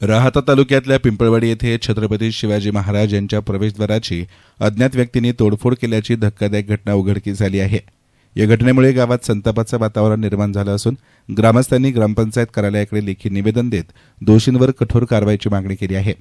राहाता तालुक्यातल्या पिंपळवाडी येथे छत्रपती शिवाजी महाराज यांच्या प्रवेशद्वाराची अज्ञात व्यक्तींनी तोडफोड केल्याची धक्कादायक घटना उघडकीस आली आहे। या घटनेमुळे गावात संतापाचं वातावरण निर्माण झालं असून ग्रामस्थांनी ग्रामपंचायत कार्यालयाकडे लेखी निवेदन देत दोषींवर कठोर कारवाईची मागणी केली आहे।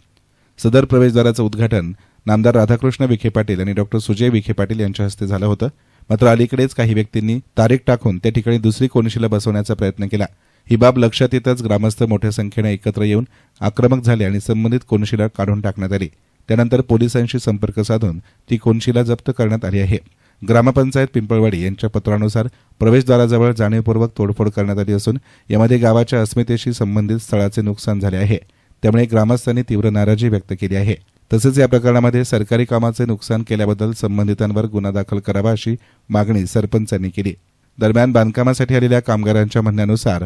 सदर प्रवेशद्वाराचं उद्घाटन नामदार राधाकृष्ण विखे पाटील आणि डॉ सुजय विखे पाटील यांच्या हस्ते झालं होतं। मात्र अलीकडेच काही व्यक्तींनी तारीख टाकून त्या ठिकाणी दुसरी कोनशिला बसवण्याचा प्रयत्न केला। ही बाब लक्षात येताच ग्रामस्थ मोठ्या संख्येने एकत्र येऊन आक्रमक झाले आणि संबंधित कोनशिला काढून टाकण्यात आली। त्यानंतर पोलिसांशी संपर्क साधून ती कोनशिला जप्त करण्यात आली आहे। ग्रामपंचायत पिंपळवाडी यांच्या पत्रानुसार प्रवेशद्वाराजवळ जाणीवपूर्वक तोडफोड करण्यात आली असून यामध्ये गावाच्या अस्मितेशी संबंधित स्थळाचे नुकसान झाले आहे। त्यामुळे ग्रामस्थांनी तीव्र नाराजी व्यक्त केली आहे। तसेच या प्रकरणामध्ये सरकारी कामाचे नुकसान केल्याबद्दल संबंधितांवर गुन्हा दाखल करावा अशी मागणी सरपंचांनी केली। दरम्यान बांधकामासाठी आलेल्या कामगारांच्या म्हणण्यानुसार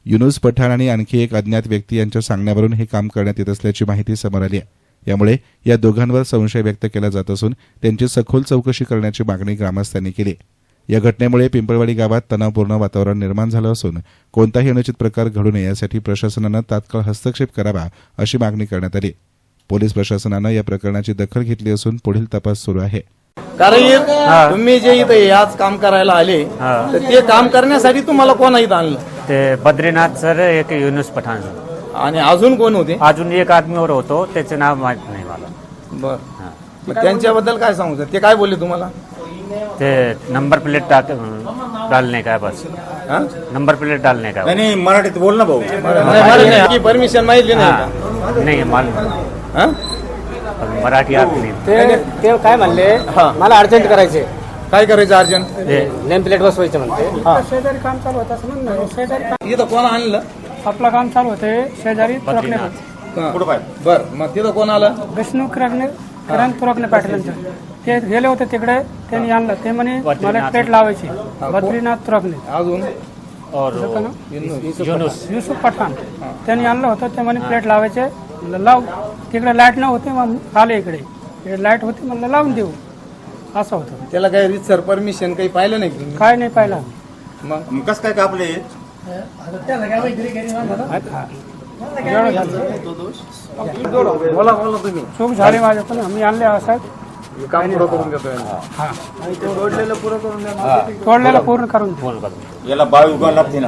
युनुस पठाण आणि आणखी एक अज्ञात व्यक्ती यांच्या सांगण्यावरून हे काम करण्यात येत असल्याची माहिती समोर आली आहे। यामुळे या दोघांवर संशय व्यक्त केला जात असून त्यांची सखोल चौकशी करण्याची मागणी ग्रामस्थांनी केली। या घटनेमुळे पिंपळवाडी गावात तणावपूर्ण वातावरण निर्माण झालं असून कोणताही अनुचित प्रकार घडू नये यासाठी प्रशासनानं तात्काळ हस्तक्षेप करावा अशी मागणी करण्यात आली। पोलीस प्रशासनानं या प्रकरणाची दखल घेतली असून पुढील तपास सुरू आहे। कारण तुम्ही जे इथे आज काम करायला आले तर ते काम करण्यासाठी तुम्हाला कोण इथं आणलं? ते बद्रीनाथ सर, एक युनुस पठाण आणि अजून कोण होते? अजून एक आदमीवर होतो, त्याचे नाव माहित नाही मला। बर, मग त्यांच्याबद्दल काय सांगू? ते काय बोलले तुम्हाला? ते नंबर प्लेट डालने का बस, नंबर प्लेट डालने का। नहीं मराठीत बोल ना भाऊ। की परमिशन माहिती नाही? नाही मला मराठी आत नाही। ते काय म्हणले, मला अर्जंट करायचे। काय करायचं अर्जंट? नेम प्लेट बसवायचे म्हणते। शेजारी काम चालू होतं असं म्हणणं। शेजारी इथं कोण आणलं? आपलं काम चालू होते शेजारी तुरकणे। बर, मग तिथं कोण आलं? विष्णू किरण तुरकणे पाटील ते गेले होते तिकडे, त्यांनी आणलं। ते म्हणे मला प्लेट लावायची, बद्रीनाथ तुरकणे। अजून युसुफ पठाण त्यांनी आणलं होतं। ते म्हणे प्लेट लावायचे, लाव। तिकडे लाईट न होती, मग आले इकडे लाईट होती, म्हणलं लावून देऊ असं होतं। त्याला काही रितसर परमिशन काही पाहिलं नाही तुम्ही? काय नाही पाहिलं। मग कस काय कापले? बोला तुम्ही। चूक झाली माझ्याकडून, आम्ही आणले असं काम पुरं करून देतो। तोडलेलं पूर्ण करून देऊ। याला बाळ उगा लागते ना।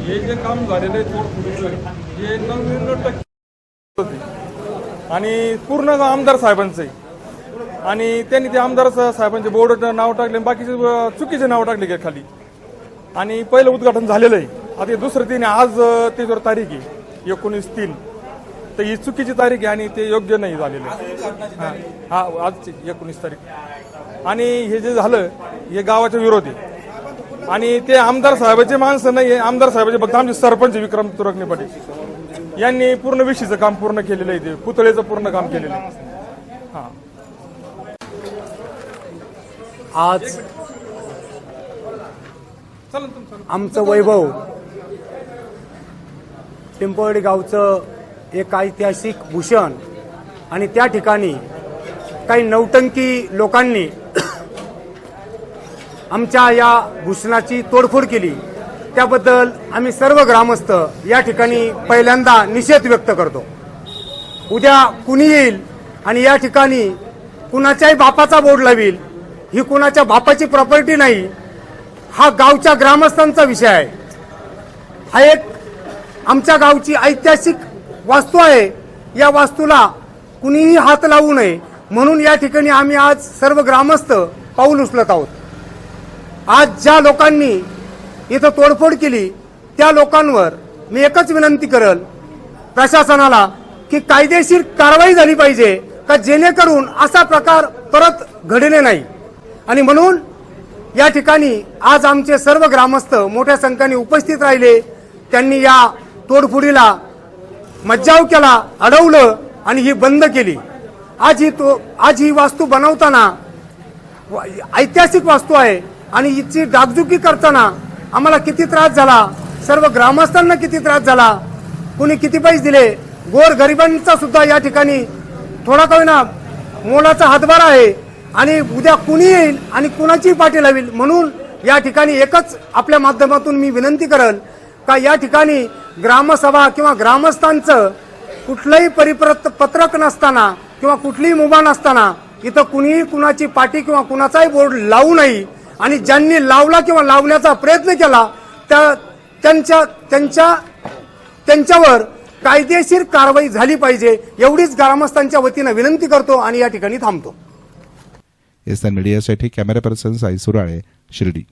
हे जे काम झालेलं आहे हे 99% आणि पूर्ण आमदार साहेबांचं आहे आणि त्यांनी ते आमदार साहेबांचे बोर्ड नाव टाकले, बाकीचे चुकीचे नाव टाकले खाली। आणि पहिलं उद्घाटन झालेलं आहे। आता दुसरं तीन आज त्याच्यावर तारीख आहे 19/3, तर ही चुकीची तारीख आहे आणि ते योग्य नाही झालेलं आहे। हा आजची 19 तारीख। आणि हे जे झालं हे गावाच्या विरोधी आणि ते आमदार साहेबाचे माणसं नाही, आमदार साहेबाचे फक्त आमचे सरपंच विक्रम तुरकणे पाटील यांनी पूर्ण विशीचं काम पूर्ण केलेलं आहे, ते पुतळेचं पूर्ण काम केलेलं आहे। आज आमचं वैभव पिंपळवाडी गावचं एक ऐतिहासिक भूषण आणि त्या ठिकाणी काही नौटंकी लोकांनी आमच्या या भूषणाची तोडफोड केली। त्याबद्दल आम्ही सर्व ग्रामस्थ या ठिकाणी पहिल्यांदा निषेध व्यक्त करतो। उद्या कुणी येईल आणि या ठिकाणी कुणाच्याही बापाचा बोर्ड लावील, ही कुणाच्या बापाची प्रॉपर्टी नाही, हा गावच्या ग्रामस्थांचा विषय आहे। हा एक आमच्या गावची ऐतिहासिक वास्तू आहे। या वास्तूला कुणीही हात लावू नये म्हणून या ठिकाणी आम्ही आज सर्व ग्रामस्थ पाऊल उचलत आहोत। आज ज्या लोकांनी इथं तोडफोड केली त्या लोकांवर मी एकच विनंती करेल प्रशासनाला की कायदेशीर कारवाई झाली पाहिजे, का जेणेकरून असा प्रकार परत घडले नाही। आणि म्हणून या ठिकाणी आज आमचे सर्व ग्रामस्थ मोठ्या संख्येने उपस्थित राहिले। त्यांनी या तोडफोडीला मज्जाव केला, अडवलं आणि ही बंद केली। आज ही वास्तू बनवताना ऐतिहासिक वास्तू आहे आणि हिची डागडुगी करताना आम्हाला किती त्रास झाला, सर्व ग्रामस्थांना किती त्रास झाला, कुणी किती पैसे दिले, गोर गरिबांचा सुद्धा या ठिकाणी थोडा का होईना मोलाचा हातभार आहे। आणि उद्या कुणी येईल आणि कुणाची पाठी लावेल म्हणून या ठिकाणी एकच आपल्या माध्यमातून मी विनंती करेल, का या ठिकाणी ग्रामसभा किंवा ग्रामस्थांचं कुठलंही पत्रक नसताना किंवा कुठलीही मुभा नसताना इथं कुणीही कुणाची पाटी किंवा कुणाचाही बोर्ड लावू नये आणि ज्यांनी लावला किंवा लावण्याचा प्रयत्न केला त्यांच्यावर कायदेशीर कारवाई झाली पाहिजे एवढीच ग्रामस्थांच्या वतीनं विनंती करतो आणि या ठिकाणी थांबतो. एसएन मीडियासाठी कॅमेरा पर्सन साई सुराळे, शिर्डी.